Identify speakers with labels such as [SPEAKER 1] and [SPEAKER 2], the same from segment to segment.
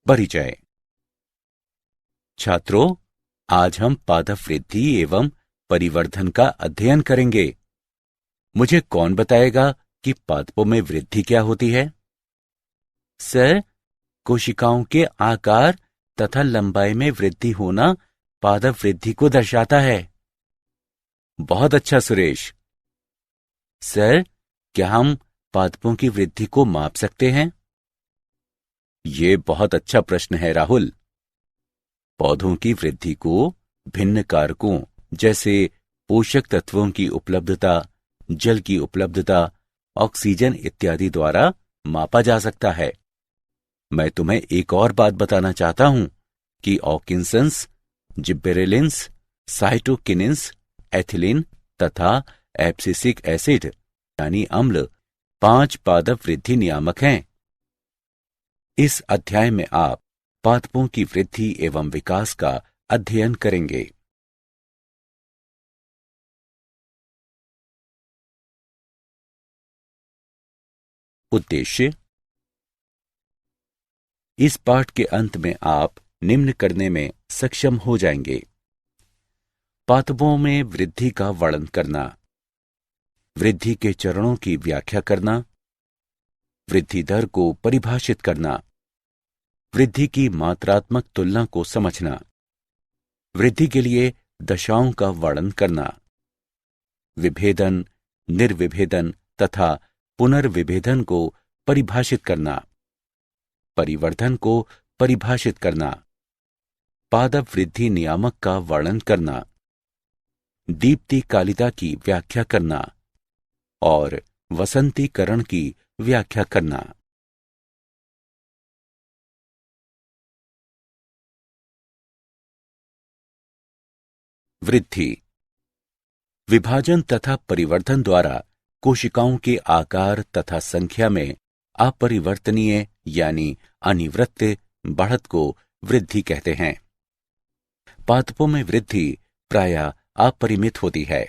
[SPEAKER 1] परिचय। छात्रों, आज हम पादप वृद्धि एवं परिवर्धन का अध्ययन करेंगे। मुझे कौन बताएगा कि पादपों में वृद्धि क्या होती है? सर, कोशिकाओं के आकार तथा लंबाई में वृद्धि होना पादप वृद्धि को दर्शाता है। बहुत अच्छा सुरेश। सर, क्या हम पादपों की वृद्धि को माप सकते हैं? ये बहुत अच्छा प्रश्न है राहुल। पौधों की वृद्धि को भिन्न कारकों जैसे पोषक तत्वों की उपलब्धता, जल की उपलब्धता, ऑक्सीजन इत्यादि द्वारा मापा जा सकता है। मैं तुम्हें एक और बात बताना चाहता हूं कि ऑकिंसंस, जिब्बेरेलिन्स, साइटोकिनिन्स, एथिलीन तथा एब्सिसिक एसिड यानी अम्ल 5 पादप वृद्धि नियामक हैं। इस अध्याय में आप पादपों की वृद्धि एवं विकास का अध्ययन करेंगे। उद्देश्य। इस पाठ के अंत में आप निम्न करने में सक्षम हो जाएंगे। पादपों में वृद्धि का वर्णन करना, वृद्धि के चरणों की व्याख्या करना, वृद्धि दर को परिभाषित करना, वृद्धि की मात्रात्मक तुलना को समझना, वृद्धि के लिए दशाओं का वर्णन करना, विभेदन, निर्विभेदन तथा पुनर्विभेदन को परिभाषित करना, परिवर्धन को परिभाषित करना, पादप वृद्धि नियामक का वर्णन करना, दीप्तिकालिता की व्याख्या करना और वसंतीकरण की व्याख्या करना। वृद्धि। विभाजन तथा परिवर्धन द्वारा कोशिकाओं के आकार तथा संख्या में अपरिवर्तनीय यानी अनिवृत्त बढ़त को वृद्धि कहते हैं। पादपों में वृद्धि प्रायः अपरिमित होती है।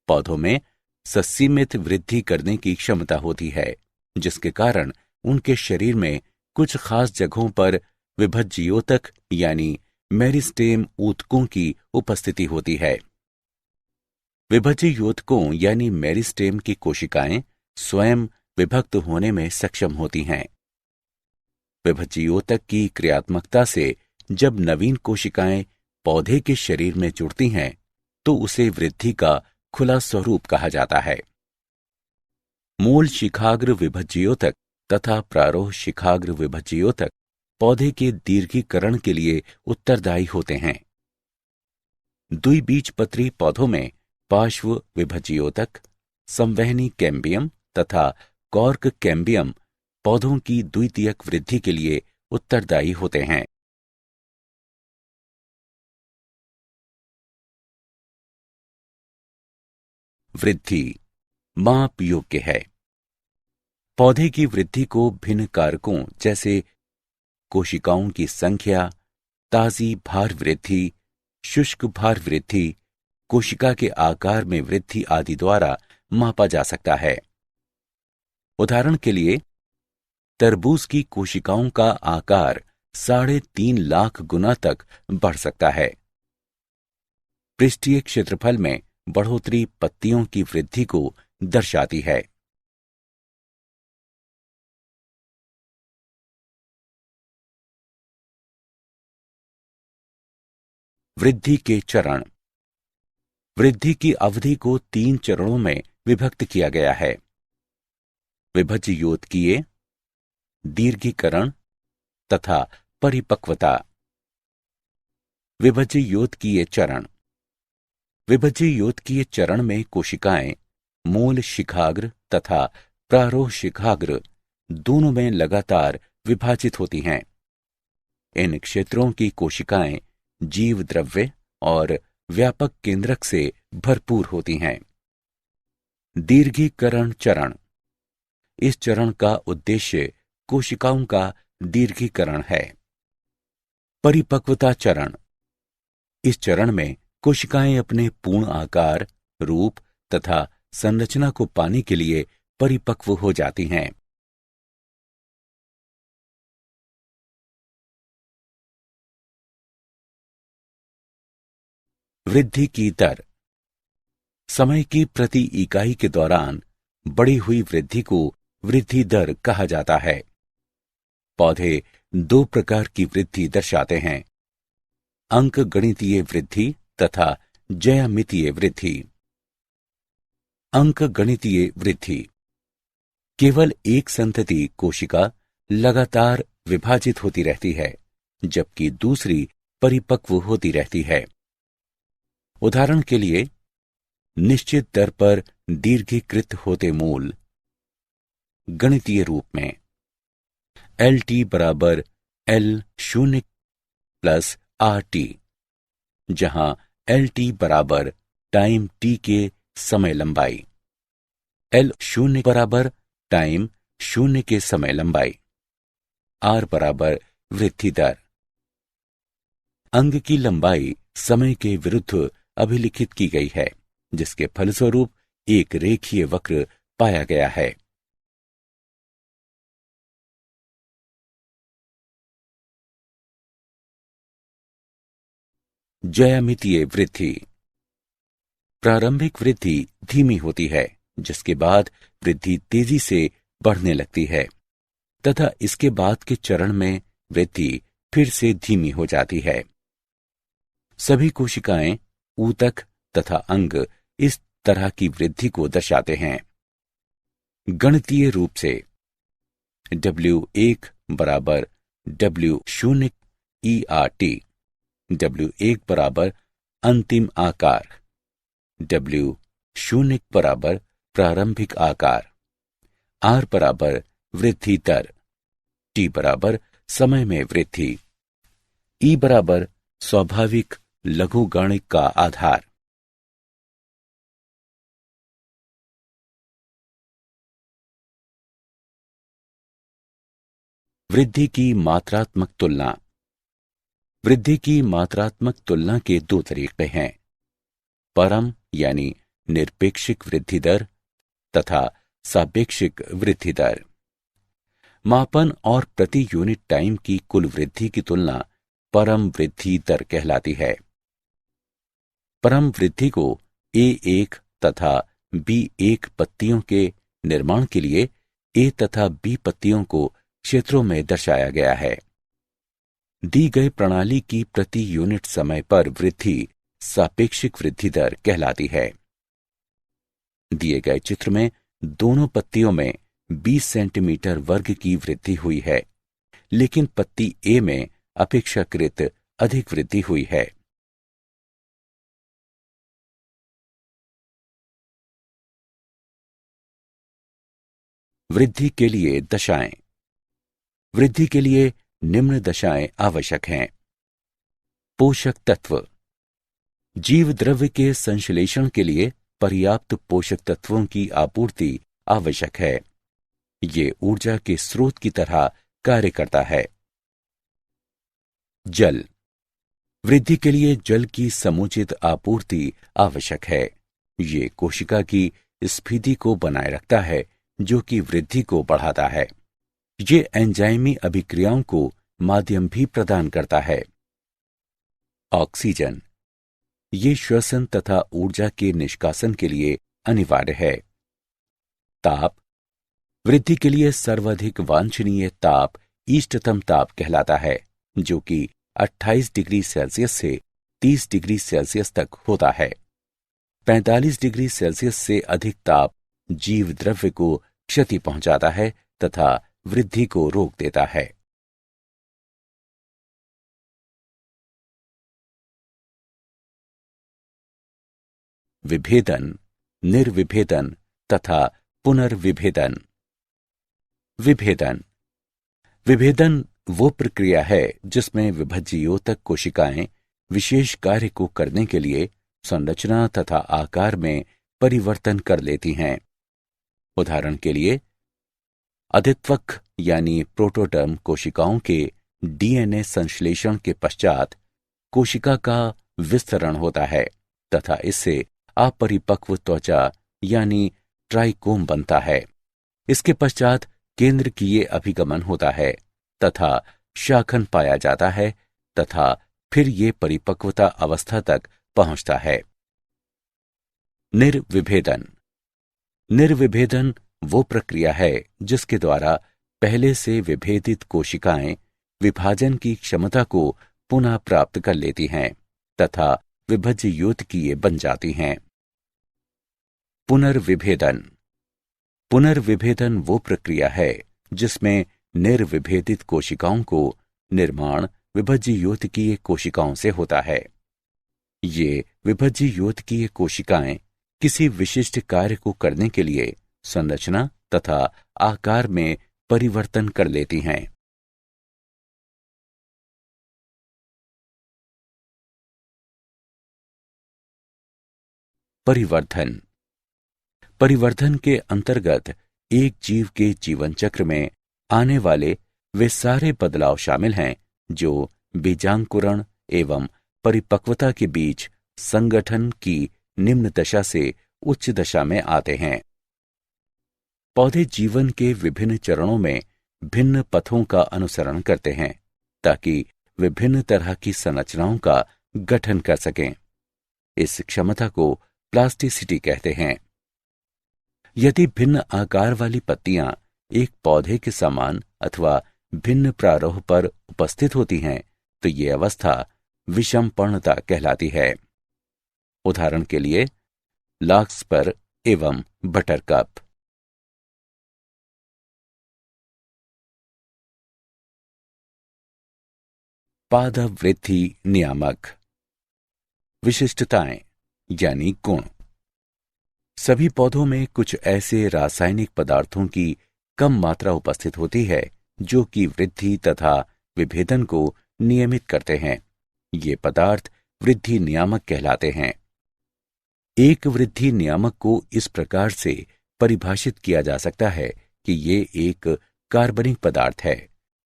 [SPEAKER 1] पौधों में ससीमित वृद्धि करने की क्षमता होती है, जिसके कारण उनके शरीर में कुछ खास जगहों पर विभज्ययोतक यानी मेरिस्टेम ऊतकों की उपस्थिति होती है। विभज्ययोतकों यानी मेरिस्टेम की कोशिकाएं स्वयं विभक्त होने में सक्षम होती हैं। विभज्ययोतक की क्रियात्मकता से जब नवीन कोशिकाएं पौधे के शरीर में जुड़ती हैं, तो उसे वृद्धि का खुला स्वरूप कहा जाता है। मूल शिखाग्र विभज्ययोतक तथा प्रारोह शिखाग्र विभज्ययोतक पौधे के दीर्घीकरण के लिए उत्तरदायी होते हैं। द्विबीजपत्री पौधों में पार्श्व विभज्ययोतक, संवहनी कैम्बियम तथा कॉर्क कैम्बियम पौधों की द्वितीयक वृद्धि के लिए उत्तरदायी होते हैं। वृद्धि माप योग्य है। पौधे की वृद्धि को भिन्न कारकों जैसे कोशिकाओं की संख्या, ताजी भार वृद्धि, शुष्क भार वृद्धि, कोशिका के आकार में वृद्धि आदि द्वारा मापा जा सकता है। उदाहरण के लिए, तरबूज की कोशिकाओं का आकार 3.5 लाख गुना तक बढ़ सकता है। पृष्ठीय क्षेत्रफल में बढ़ोतरी पत्तियों की वृद्धि को दर्शाती है। वृद्धि के चरण। वृद्धि की अवधि को 3 चरणों में विभक्त किया गया है। विभज्ययोतकीय, दीर्घीकरण तथा परिपक्वता। विभज्ययोतकीय चरण। विभज्ययोतकीय चरण में कोशिकाएं मूल शिखाग्र तथा प्रारोह शिखाग्र दोनों में लगातार विभाजित होती हैं। इन क्षेत्रों की कोशिकाएं जीव द्रव्य और व्यापक केंद्रक से भरपूर होती हैं। दीर्घीकरण चरण। इस चरण का उद्देश्य कोशिकाओं का दीर्घीकरण है। परिपक्वता चरण। इस चरण में कोशिकाएं अपने पूर्ण आकार, रूप तथा संरचना को पाने के लिए परिपक्व हो जाती हैं। वृद्धि की दर। समय की प्रति इकाई के दौरान बढ़ी हुई वृद्धि को वृद्धि दर कहा जाता है। पौधे दो प्रकार की वृद्धि दर्शाते हैं, अंकगणितीय वृद्धि तथा ज्यामितीय वृद्धि। अंकगणितीय वृद्धि। केवल एक संतति कोशिका लगातार विभाजित होती रहती है, जबकि दूसरी परिपक्व होती रहती है। उदाहरण के लिए, निश्चित दर पर दीर्घीकृत होते मूल गणितीय रूप में LT बराबर L0 प्लस RT, जहां LT बराबर टाइम T के समय लंबाई, L0 बराबर टाइम 0 के समय लंबाई, R बराबर वृद्धि दर। अंग की लंबाई समय के विरुद्ध अभिलिखित की गई है, जिसके फलस्वरूप एक रेखीय वक्र पाया गया है। ज्यामितीय वृद्धि। प्रारंभिक वृद्धि धीमी होती है, जिसके बाद वृद्धि तेजी से बढ़ने लगती है तथा इसके बाद के चरण में वृद्धि फिर से धीमी हो जाती है। सभी कोशिकाएं, ऊतक तथा अंग इस तरह की वृद्धि को दर्शाते हैं। गणितीय रूप से W1 बराबर W0 ERT, W1 बराबर अंतिम आकार, W0 बराबर प्रारंभिक आकार, R बराबर वृद्धि दर, T बराबर समय में वृद्धि, E बराबर स्वाभाविक लघुगणित का आधार। वृद्धि की मात्रात्मक तुलना। वृद्धि की मात्रात्मक तुलना के दो तरीके हैं, परम यानी निरपेक्षिक वृद्धि दर तथा सापेक्षिक वृद्धि दर। मापन और प्रति यूनिट टाइम की कुल वृद्धि की तुलना परम वृद्धि दर कहलाती है। परम वृद्धि को A1 तथा B1 पत्तियों के निर्माण के लिए A तथा B पत्तियों को क्षेत्रों में दर्शाया गया है। दी गई प्रणाली की प्रति यूनिट समय पर वृद्धि सापेक्षिक वृद्धि दर कहलाती है। दिए गए चित्र में दोनों पत्तियों में 20 सेंटीमीटर वर्ग की वृद्धि हुई है, लेकिन पत्ती A में अपेक्षाकृत अधिक वृद्धि हुई है। वृद्धि के लिए दशाएं। वृद्धि के लिए निम्न दशाएं आवश्यक हैं। पोषक तत्व। जीव द्रव्य के संश्लेषण के लिए पर्याप्त पोषक तत्वों की आपूर्ति आवश्यक है। ये ऊर्जा के स्रोत की तरह कार्य करता है। जल। वृद्धि के लिए जल की समुचित आपूर्ति आवश्यक है। ये कोशिका की स्फीति को बनाए रखता है, जो कि वृद्धि को बढ़ाता है। ये एंजाइमी अभिक्रियाओं को माध्यम भी प्रदान करता है। ऑक्सीजन। ये श्वसन तथा ऊर्जा के निष्कासन के लिए अनिवार्य है। ताप। वृद्धि के लिए सर्वाधिक वांछनीय ताप इष्टतम ताप कहलाता है, जो कि 28 डिग्री सेल्सियस से 30 डिग्री सेल्सियस तक होता है। 45 डिग्री सेल्सियस से अधिक ताप जीव द्रव्य को क्षति पहुंचाता है तथा वृद्धि को रोक देता है। विभेदन, निर्विभेदन तथा पुनर्विभेदन। विभेदन। विभेदन वो प्रक्रिया है जिसमें विभज्ययोतक कोशिकाएं विशेष कार्य को करने के लिए संरचना तथा आकार में परिवर्तन कर लेती हैं। उदाहरण के लिए, अधित्वक यानी प्रोटोटर्म कोशिकाओं के DNA संश्लेषण के पश्चात कोशिका का विस्तरण होता है तथा इससे अपरिपक्व त्वचा यानी ट्राइकोम बनता है। इसके पश्चात केंद्रकीय अभिगमन होता है तथा शाखन पाया जाता है तथा फिर ये परिपक्वता अवस्था तक पहुंचता है। निर्विभेदन। निर्विभेदन वो प्रक्रिया है जिसके द्वारा पहले से विभेदित कोशिकाएं विभाजन की क्षमता को पुनः प्राप्त कर लेती हैं तथा विभज्य योतकीय बन जाती हैं। पुनर्विभेदन। पुनर्विभेदन वो प्रक्रिया है जिसमें निर्विभेदित कोशिकाओं को निर्माण विभज्य योतकीय कोशिकाओं से होता है। ये विभज्य योतकीय कोशिकाएं किसी विशिष्ट कार्य को करने के लिए संरचना तथा आकार में परिवर्तन कर लेती हैं। परिवर्धन। परिवर्धन के अंतर्गत एक जीव के जीवन चक्र में आने वाले वे सारे बदलाव शामिल हैं जो बीजांकुरण एवं परिपक्वता के बीच संगठन की निम्न दशा से उच्च दशा में आते हैं। पौधे जीवन के विभिन्न चरणों में भिन्न पथों का अनुसरण करते हैं ताकि विभिन्न तरह की संरचनाओं का गठन कर सकें। इस क्षमता को प्लास्टिसिटी कहते हैं। यदि भिन्न आकार वाली पत्तियां एक पौधे के समान अथवा भिन्न प्रारूप पर उपस्थित होती हैं तो ये अवस्था विषमपर्णता कहलाती है। उदाहरण के लिए लार्कस्पर एवं बटरकप। पादवृद्धि नियामक। विशिष्टताएं यानी गुण। सभी पौधों में कुछ ऐसे रासायनिक पदार्थों की कम मात्रा उपस्थित होती है जो कि वृद्धि तथा विभेदन को नियमित करते हैं। ये पदार्थ वृद्धि नियामक कहलाते हैं। एक वृद्धि नियामक को इस प्रकार से परिभाषित किया जा सकता है कि ये एक कार्बनिक पदार्थ है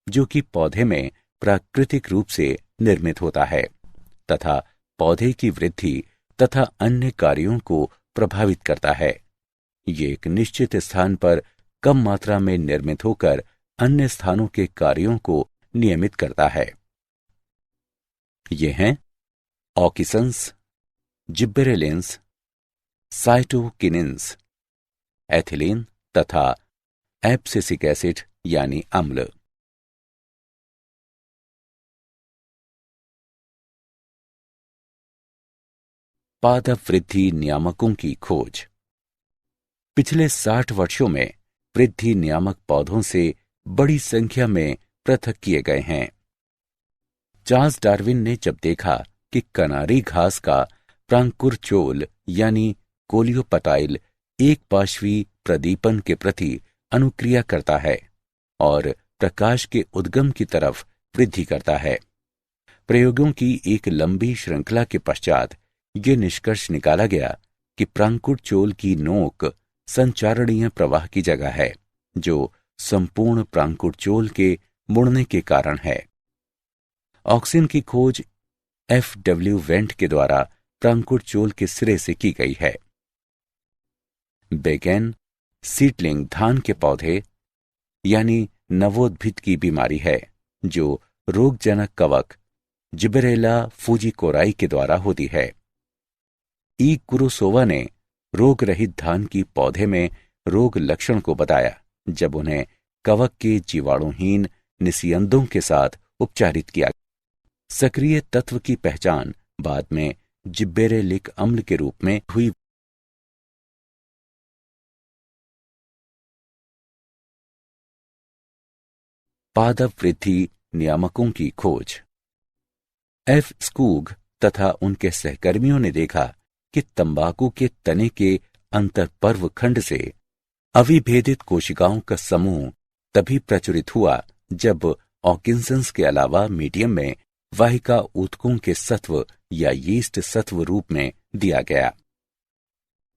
[SPEAKER 1] जो कि पौधे में प्राकृतिक रूप से निर्मित होता है तथा पौधे की वृद्धि तथा अन्य कार्यों को प्रभावित करता है। ये एक निश्चित स्थान पर कम मात्रा में निर्मित होकर अन्य स्थानों के कार्यों को नियमित करता है। ये हैं ऑकिसंस, जिब्बेरेलिन्स, साइटोकिनिन्स, एथिलीन तथा एब्सिसिक एसिड यानी अम्ल। पादप वृद्धि नियामकों की खोज। पिछले 60 वर्षों में वृद्धि नियामक पौधों से बड़ी संख्या में पृथक किए गए हैं। चार्ल्स डार्विन ने जब देखा कि कनारी घास का प्रांकुरचोल यानी कोलियोपटाइल एक पार्श्वी प्रदीपन के प्रति अनुक्रिया करता है और प्रकाश के उद्गम की तरफ वृद्धि करता है, प्रयोगों की एक लंबी श्रृंखला के पश्चात ये निष्कर्ष निकाला गया कि प्रांकुरचोल की नोक संचारणीय प्रवाह की जगह है जो संपूर्ण प्रांकुरचोल के मुड़ने के कारण है। ऑक्सिन की खोज F.W. वेंट के द्वारा प्रांकुरचोल के सिरे से की गई है। बेगेन सीडलिंग धान के पौधे यानी नवोद्भिद की बीमारी है जो रोगजनक कवक जिबरेला फूजिकोराई के द्वारा होती है। ई कुरोसोवा ने रोग रहित धान की पौधे में रोग लक्षण को बताया जब उन्हें कवक के जीवाणुहीन निसियंदों के साथ उपचारित किया। सक्रिय तत्व की पहचान बाद में जिब्बेरेलिक अम्ल के रूप में हुई। पादप वृद्धि नियामकों की खोज। एफ स्कूग तथा उनके सहकर्मियों ने देखा कि तंबाकू के तने के अंतर्पर्व खंड से अविभेदित कोशिकाओं का समूह तभी प्रचुरित हुआ जब ऑकिंसंस के अलावा मीडियम में वाहिका ऊतकों के सत्व या यीस्ट सत्व रूप में दिया गया।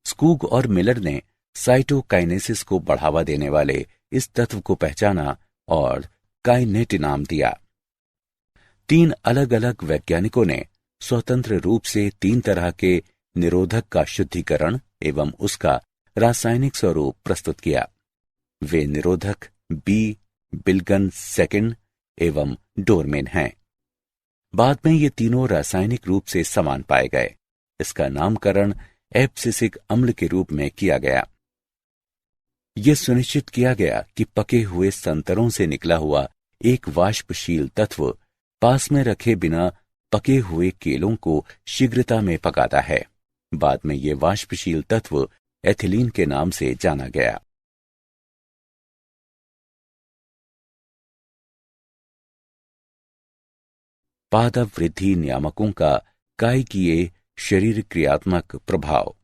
[SPEAKER 1] स्कूग और मिलर ने साइटोकाइनेसिस को बढ़ावा देने वाले इस तत्व को पहचाना और काइनेट नाम दिया। 3 अलग अलग वैज्ञानिकों ने स्वतंत्र रूप से 3 तरह के निरोधक का शुद्धिकरण एवं उसका रासायनिक स्वरूप प्रस्तुत किया। वे निरोधक बी, बिल्गन सेकंड एवं डोरमेन हैं। बाद में ये तीनों रासायनिक रूप से समान पाए गए। इसका नामकरण एब्सिसिक अम्ल के रूप में किया गया। यह सुनिश्चित किया गया कि पके हुए संतरों से निकला हुआ एक वाष्पशील तत्व पास में रखे बिना पके हुए केलों को शीघ्रता में पकाता है। बाद में यह वाष्पशील तत्व एथिलीन के नाम से जाना गया। पादप वृद्धि नियामकों का कायकीय शरीर क्रियात्मक प्रभाव।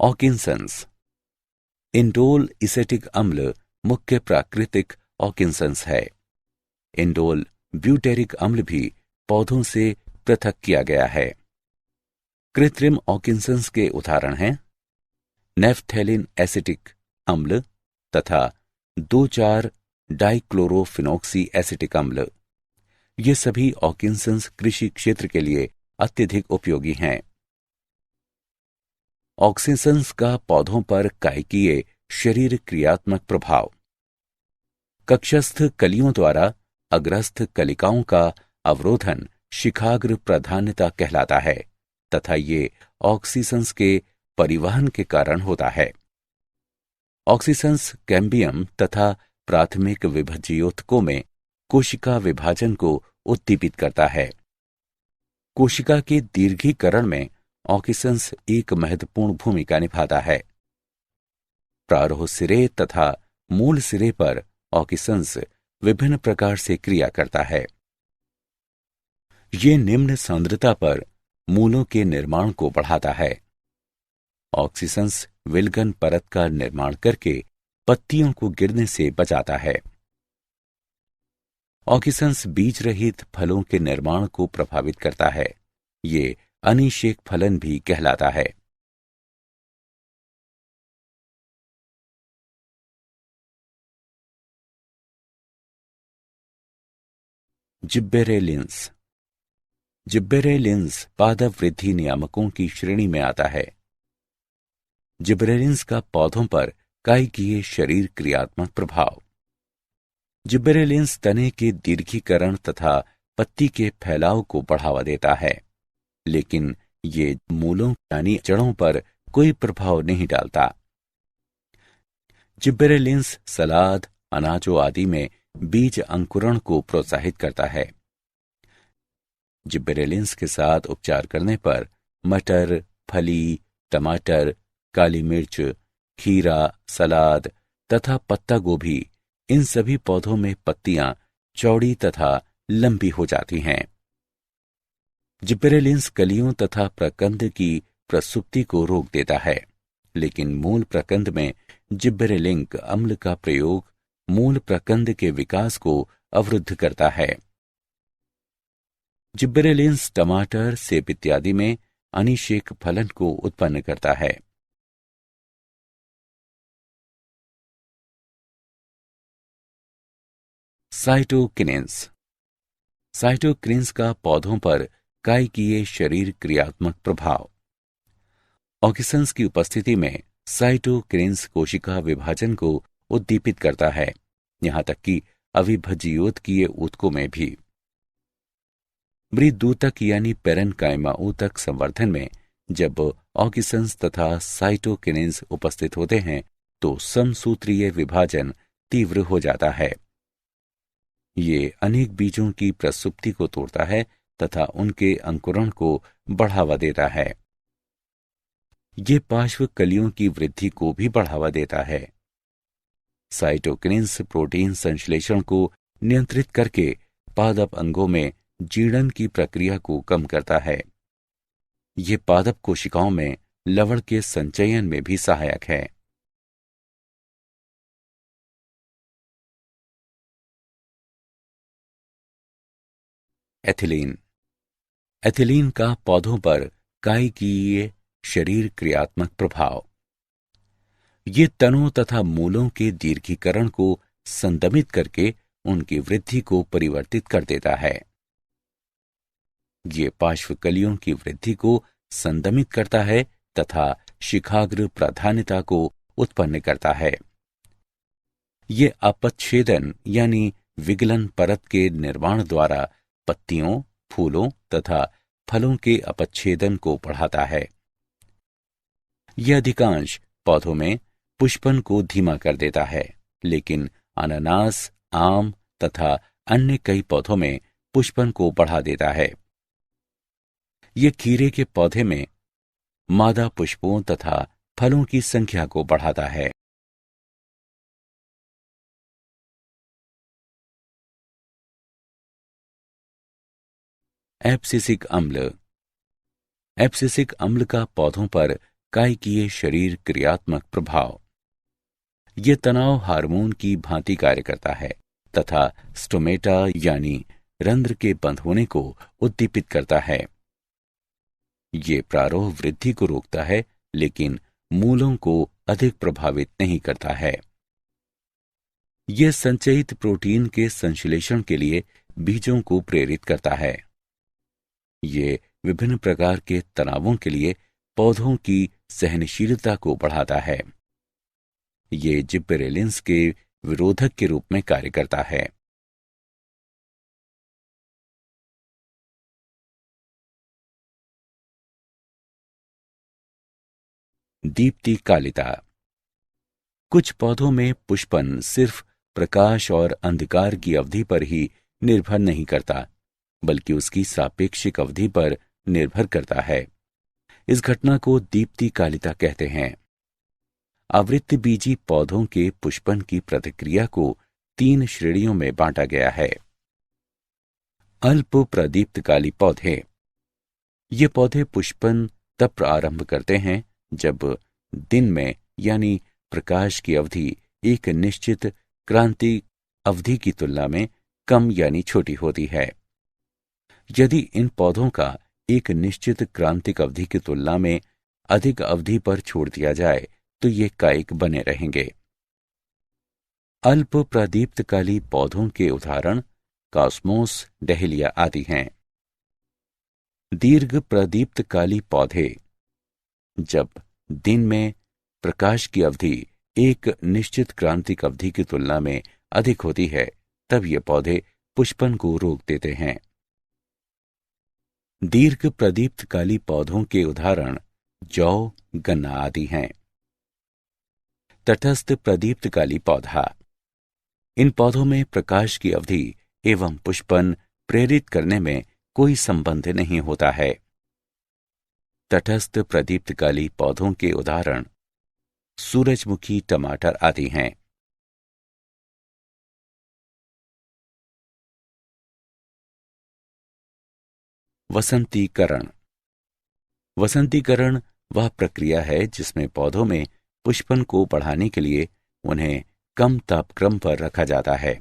[SPEAKER 1] ऑकिंसंस। इंडोल इसेटिक अम्ल मुख्य प्राकृतिक ऑकिंसंस है। इंडोल ब्यूटेरिक अम्ल भी पौधों से पृथक किया गया है। कृत्रिम ऑकिंसंस के उदाहरण हैं नेफ्थेलिन एसिटिक अम्ल तथा 2,4 डाइक्लोरोफिनॉक्सी एसिटिक अम्ल। ये सभी ऑकिंसंस कृषि क्षेत्र के लिए अत्यधिक उपयोगी हैं। ऑक्सीसंस का पौधों पर कायकीय शरीर क्रियात्मक प्रभाव। कक्षस्थ कलियों द्वारा अग्रस्थ कलिकाओं का अवरोधन शिखाग्र प्राधान्यता कहलाता है तथा ये ऑक्सीसंस के परिवहन के कारण होता है। ऑक्सीसंस कैम्बियम तथा प्राथमिक विभज्योतकों में कोशिका विभाजन को उद्दीपित करता है। कोशिका के दीर्घीकरण में ऑक्सीसंस एक महत्वपूर्ण भूमिका निभाता है। प्रारोह सिरे तथा मूल सिरे पर ऑक्सीसंस विभिन्न प्रकार से क्रिया करता है। ये निम्न सांद्रता पर मूलों के निर्माण को बढ़ाता है। ऑक्सीसंस विलगन परत का निर्माण करके पत्तियों को गिरने से बचाता है। ऑक्सीसंस बीज रहित फलों के निर्माण को प्रभावित करता है। ये अनिषेक फलन भी कहलाता है। जिब्बेरेलिंस। जिब्बेरेलिंस पादप वृद्धि नियामकों की श्रेणी में आता है। जिब्बेरेलिंस का पौधों पर कायकीय शरीर क्रियात्मक प्रभाव। जिब्बेरेलिंस तने के दीर्घीकरण तथा पत्ती के फैलाव को बढ़ावा देता है, लेकिन ये मूलों यानी जड़ों पर कोई प्रभाव नहीं डालता। जिब्बेरेलिंस सलाद, अनाजों आदि में बीज अंकुरण को प्रोत्साहित करता है। जिब्बेरेलिंस के साथ उपचार करने पर मटर, फली, टमाटर, काली मिर्च, खीरा, सलाद तथा पत्ता गोभी, इन सभी पौधों में पत्तियां चौड़ी तथा लंबी हो जाती हैं। जिब्बेरेलिंस कलियों तथा प्रकंद की प्रसुप्ति को रोक देता है, लेकिन मूल प्रकंद में जिब्बेरेलिंक अम्ल का प्रयोग मूल प्रकंद के विकास को अवरुद्ध करता है। जिब्बेरेलिंस टमाटर, सेब इत्यादि में अनिषेक फलन को उत्पन्न करता है। साइटोकिनेंस। साइटोकिनेंस का पौधों पर कायकीय शरीर क्रियात्मक प्रभाव। ऑक्सीसंस की उपस्थिति में साइटोकिनेंस कोशिका विभाजन को उद्दीपित करता है, यहां तक कि अविभज्योतकीय ऊतकों में भी। मृदूतक यानी पेरेन्काइमा ऊतक संवर्धन में जब ऑक्सीसंस तथा साइटोकिनेंस उपस्थित होते हैं तो समसूत्रीय विभाजन तीव्र हो जाता है। ये अनेक बीजों की प्रसुप्ति को तोड़ता है तथा उनके अंकुरण को बढ़ावा देता है। ये पार्श्व कलियों की वृद्धि को भी बढ़ावा देता है। साइटोकिनेंस प्रोटीन संश्लेषण को नियंत्रित करके पादप अंगों में जीर्ण की प्रक्रिया को कम करता है। ये पादप कोशिकाओं में लवण के संचयन में भी सहायक है। एथिलीन। एथिलीन का पौधों पर कायकीय शरीर क्रियात्मक प्रभाव। ये तनों तथा मूलों के दीर्घीकरण को संदमित करके उनकी वृद्धि को परिवर्तित कर देता है। ये पार्श्व कलियों की वृद्धि को संदमित करता है तथा शिखाग्र प्राधान्यता को उत्पन्न करता है। ये अपच्छेदन यानी विगलन परत के निर्माण द्वारा पत्तियों, फूलों तथा फलों के अपच्छेदन को बढ़ाता है। यह अधिकांश पौधों में पुष्पन को धीमा कर देता है, लेकिन अनानास, आम तथा अन्य कई पौधों में पुष्पन को बढ़ा देता है। यह खीरे के पौधे में मादा पुष्पों तथा फलों की संख्या को बढ़ाता है। एब्सिसिक अम्ल। एब्सिसिक अम्ल का पौधों पर कायकीय शरीर क्रियात्मक प्रभाव। यह तनाव हार्मोन की भांति कार्य करता है तथा स्टोमेटा यानी रंध्र के बंद होने को उद्दीपित करता है। ये प्रारोह वृद्धि को रोकता है, लेकिन मूलों को अधिक प्रभावित नहीं करता है। यह संचयित प्रोटीन के संश्लेषण के लिए बीजों को प्रेरित करता है। ये विभिन्न प्रकार के तनावों के लिए पौधों की सहनशीलता को बढ़ाता है। ये जिबरेलिन्स के विरोधक के रूप में कार्य करता है। दीप्ति कालिता। कुछ पौधों में पुष्पन सिर्फ प्रकाश और अंधकार की अवधि पर ही निर्भर नहीं करता, बल्कि उसकी सापेक्षिक अवधि पर निर्भर करता है। इस घटना को दीप्ति कालिता कहते हैं। आवृत्तबीजी पौधों के पुष्पन की प्रतिक्रिया को 3 श्रेणियों में बांटा गया है। अल्प प्रदीप्तकाली पौधे। ये पौधे पुष्पन तब प्रारंभ करते हैं जब दिन में यानी प्रकाश की अवधि एक निश्चित क्रांति अवधि की तुलना में कम यानी छोटी होती है। यदि इन पौधों का एक निश्चित क्रांतिक अवधि की तुलना में अधिक अवधि पर छोड़ दिया जाए तो ये कायिक बने रहेंगे। अल्प प्रदीप्तकाली पौधों के उदाहरण कॉस्मोस, डहेलिया आदि हैं। दीर्घ प्रदीप्तकाली पौधे। जब दिन में प्रकाश की अवधि एक निश्चित क्रांतिक अवधि की तुलना में अधिक होती है, तब ये पौधे पुष्पन को रोक देते हैं। दीर्घ प्रदीप्तकाली पौधों के उदाहरण जौ, गन्ना आदि हैं। तटस्थ प्रदीप्तकाली पौधा। इन पौधों में प्रकाश की अवधि एवं पुष्पन प्रेरित करने में कोई संबंध नहीं होता है। तटस्थ प्रदीप्तकाली पौधों के उदाहरण सूरजमुखी, टमाटर आदि हैं। वसंतीकरण। वसंतीकरण वह प्रक्रिया है जिसमें पौधों में पुष्पन को बढ़ाने के लिए उन्हें कम तापक्रम पर रखा जाता है।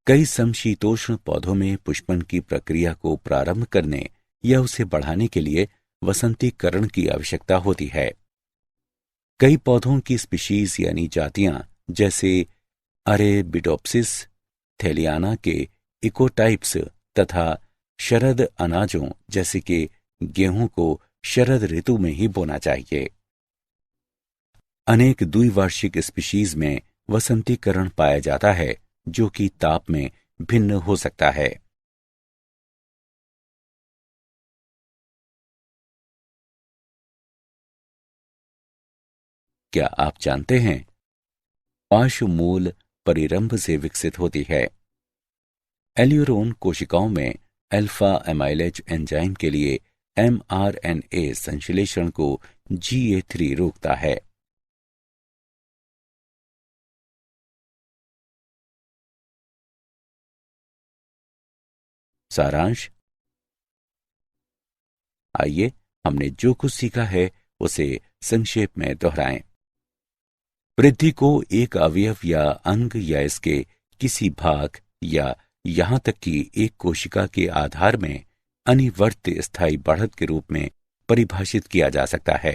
[SPEAKER 1] कई समशीतोष्ण पौधों में पुष्पन की प्रक्रिया को प्रारंभ करने या उसे बढ़ाने के लिए वसंतीकरण की आवश्यकता होती है। कई पौधों की स्पीशीज यानी जातियां जैसे अरेबिडोप्सिस, थेलियाना के इकोटाइप्स तथा शरद अनाजों जैसे कि गेहूं को शरद ऋतु में ही बोना चाहिए। अनेक द्विवार्षिक स्पीशीज में वसंतीकरण पाया जाता है, जो कि ताप में भिन्न हो सकता है। क्या आप जानते हैं पार्श्वमूल परिरंभ से विकसित होती है। एल्यूरोन कोशिकाओं में अल्फा एमाइलेज एंजाइम के लिए mRNA संश्लेषण को GA3 रोकता है। सारांश। आइए हमने जो कुछ सीखा है उसे संक्षेप में दोहराएं। वृद्धि को एक अवयव या अंग या इसके किसी भाग या यहां तक कि एक कोशिका के आधार में अनिवर्त्य स्थायी बढ़त के रूप में परिभाषित किया जा सकता है।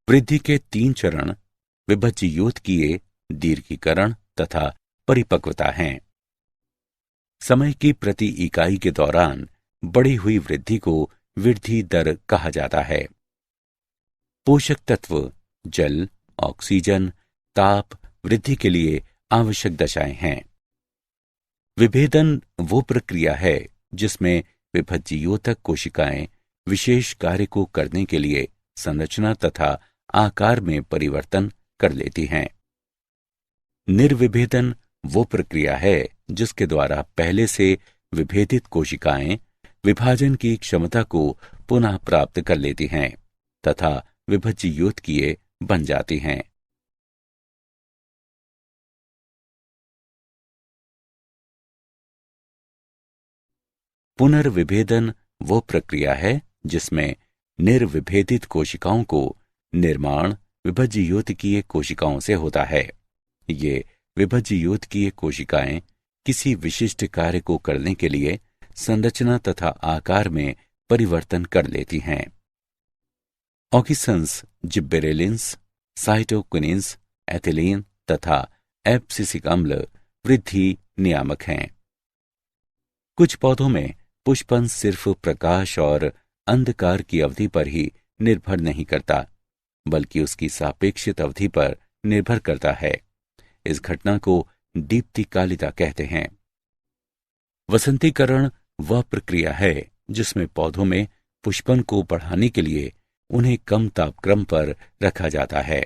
[SPEAKER 1] वृद्धि के 3 चरण विभज्ययोतकीय, दीर्घीकरण तथा परिपक्वता हैं। समय की प्रति इकाई के दौरान बढ़ी हुई वृद्धि को वृद्धि दर कहा जाता है। पोषक तत्व जल, ऑक्सीजन, ताप वृद्धि के लिए आवश्यक दशाएं हैं। विभेदन वो प्रक्रिया है जिसमें विभज्ययोतक कोशिकाएं विशेष कार्य को करने के लिए संरचना तथा आकार में परिवर्तन कर लेती हैं। निर्विभेदन वो प्रक्रिया है जिसके द्वारा पहले से विभेदित कोशिकाएं विभाजन की क्षमता को पुनः प्राप्त कर लेती हैं तथा विभज्ययोतकीय बन जाती हैं। पुनर्विभेदन वो प्रक्रिया है जिसमें निर्विभेदित कोशिकाओं को निर्माण विभज्ययोतकीय कोशिकाओं से होता है। ये विभज्ययोतकीय कोशिकाएं किसी विशिष्ट कार्य को करने के लिए संरचना तथा आकार में परिवर्तन कर लेती हैं। ऑक्सीन्स, जिब्बेरेलिन्स, साइटोकिनिन्स, एथिलीन तथा एब्सिसिक अम्ल वृद्धि नियामक हैं। कुछ पौधों में पुष्पन सिर्फ प्रकाश और अंधकार की अवधि पर ही निर्भर नहीं करता, बल्कि उसकी सापेक्षित अवधि पर निर्भर करता है। इस घटना को दीप्तिकालिता कहते हैं। वसंतीकरण वह प्रक्रिया है जिसमें पौधों में पुष्पन को बढ़ाने के लिए उन्हें कम तापक्रम पर रखा जाता है।